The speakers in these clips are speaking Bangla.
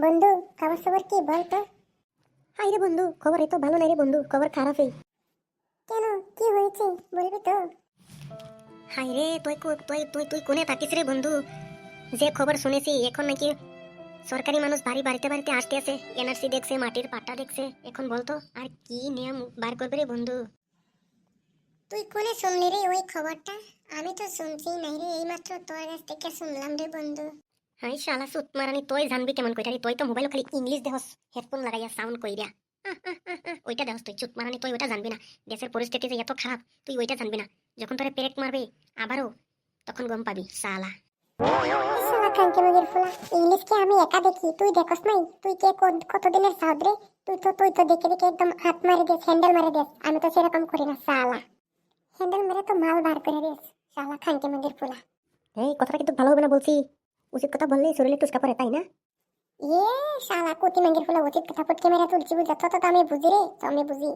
বন্ধু, খবর সবর কি বলতো? হাই রে বন্ধু, খবর এই তো ভালো নাই রে বন্ধু, খবর খারাপই। কেন, কি হয়েছে বলবি তো? হাই রে, তুই তুই তুই তুই কোনে থাকিস রে বন্ধু? যে খবর শুনেছি এখন নাকি সরকারি মানুষ বাড়ি বাড়িতে বাড়িতে আসতে আছে, এনআরসি দেখছে, মাটির পাট্টা দেখছে। এখন বলতো আর কি নিয়ম বার করবে রে বন্ধু? তুই কোনে শুনলি রে ওই খবরটা? আমি তো শুনছি নাই রে, এইমাত্র তোর কাছ থেকে শুনলাম রে বন্ধু। হাই শালা সুত মারানি, তুই জানবি কেমন কইরা রে? তুই তো মোবাইল খালি ইংলিশ দেহস, হেডফোন লাগাইয়া সাউন্ড কইরা। ওইটা দেহস তুই, চুত মারানি, তুই ওটা জানবি না। দেশের পরিস্থিতি যে এত খারাপ, তুই ওইটা জানবি না। যখন তোরে পেরেক মারবে আবারও, তখন গম পাবি শালা। শালা খানকে মগের ফুলা, ইংলিশ কি আমি একা দেখি? তুই দেখস নাই? তুই কে কতদিনের সাদ রে? তুই তো দেখে দেখে একদম হাত মারি দেস, হ্যান্ডেল মারি দেস। আমি তো সেরকম করি না শালা। হ্যান্ডেল মেরে তো মাল বার করে দেস শালা খানকে মগের ফুলা। এই কথাটা কিন্তু ভালো হবে না বলছি। উচিত কথা বললেই শরীরে টুসকা পড়ে, তাই না? ইয়ে শালা কুতি মগের ফুলা, উচিত কথা পটকে মেরে তুলছি বুঝা? তো আমি বুঝি রে, তো আমি বুঝি।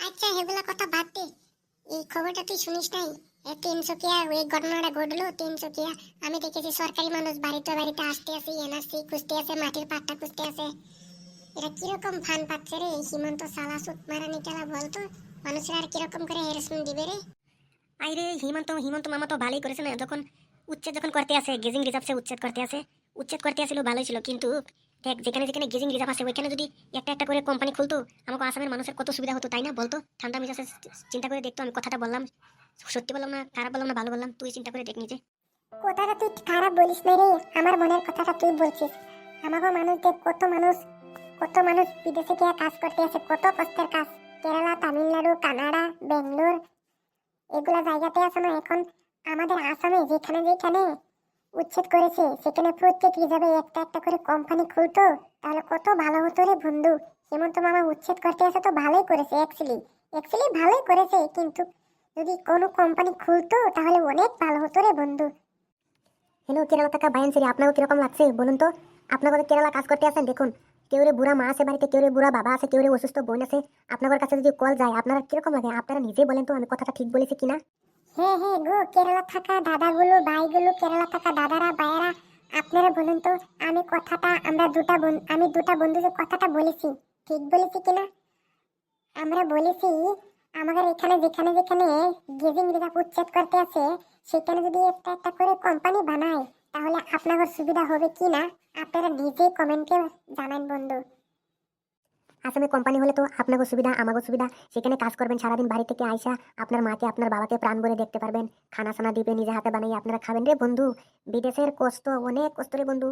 আচ্ছা, এগুলা কথা বাদ দে। এই খবরটা তুই শুনিস নাই? তিনশোকিয়া ওই ঘটনাটা ঘটলো তিনশোকিয়া। আমি দেখেছি সরকারি মানুষ বাড়িতে বাড়িতে আসতে আছে, এনআরসি খুঁজতে আছে, মাটির পাট্টা খুঁজতে আছে। এটা কিরকম ফান পাচ্ছে রে এই হিমন্ত সালা সুত মারানি খেলা? বলতো মানুষের আর কিরকম করে হ্যারাসমেন্ট দিবে রে? আইরে হিমন্ত হিমন্ত মামা তো ভালোই করেছে না, যখন উচ্ছেদ যখন করতে আছে, গেজিং রিজার্ভ উচ্ছেদ করতে আছে। উচ্ছেদ করতে আসলে ভালোই ছিল, কিন্তু দেখ যেখানে যেখানে গেজিং রিজার্ভ আছে ওইখানে যদি একটা একটা করে কোম্পানি খুলতো, আমাকে আসামের মানুষের কত সুবিধা হতো, তাই না? বলতো ঠান্ডা মেজাজে চিন্তা করে দেখতো। আমি কথাটা বললাম, সত্যি বললাম না, খারাপ বললাম না, ভালো বললাম, তুই চিন্তা করে দেখ নিজে। কথাটা তুই খারাপ বলিস না রে, আমার মনের কথাটা তুই বলছিস। আমাকে মানুষ দেখ, কত মানুষ বিদেশে গিয়ে কাজ করতে আছে, কত কষ্টের কাজ। কেরালা, তামিলনাড়ু, কানাডা, বেঙ্গলোর, এগুলা জায়গাতে আছে না এখন? আমাদের আসামে যেখানে যেখানে উচ্ছেদ করেছে সেখানে প্রত্যেক রিজার্ভে একটা একটা করে কোম্পানি খুলতো, তাহলে কত ভালো হতো রে বন্ধু। হেমন্ত মামা উচ্ছেদ করতে আসে তো ভালোই করেছে, অ্যাকচুয়ালি ভালোই করেছে, কিন্তু যদি কোনো কোম্পানি খুলতো তাহলে অনেক ভালো হতো রে বন্ধু। হ্যালো কেরালা টাকা বাইন সেরি, আপনাকে কিরকম লাগছে বলুন তো? আপনাদের কেরালা কাজ করতে আসেন, দেখুন কেউ রে বুড়া মা আছে বাড়িতে, কেউ রে বুড়া বাবা আছে, কেউ রে অসুস্থ বোন আছে। আপনাদের কাছে যদি কল যায় আপনারা কিরকম লাগে? আপনারা নিজেই বলেন তো, আমি কথাটা ঠিক বলেছি কিনা? হ্যাঁ হ্যাঁ গো, কেরালা থাকা দাদাগুলো ভাইগুলো, কেরালা থাকা দাদারা ভাইয়েরা, আপনারা বলুন তো, আমি দুটা বন্ধু যে কথাটা বলেছি, ঠিক বলেছি কিনা? আমরা বলেছি আমাদের এখানে যেখানে যেখানে গেজিং রিজার্ভ উচ্ছেদ করতে আছে সেখানে যদি একটা একটা করে কোম্পানি বানায় তাহলে আপনাদের সুবিধা হবে কি না? আপনারা নিজেই কমেন্টে জানান বন্ধু। আসামে কোম্পানি হলে তো আপনারও সুবিধা আমারও সুবিধা। সেখানে কাজ করবেন সারাদিন, বাড়ি থেকে আইসা আপনার মাকে আপনার বাবাকে প্রাণ ভরে দেখতে পারবেন। খানা সানা দিবে, নিজে হাতে বানিয়ে আপনারা খাবেন রে বন্ধু। বিদেশের কষ্ট, অনেক কষ্ট রে বন্ধু।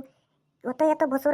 এত এত বছর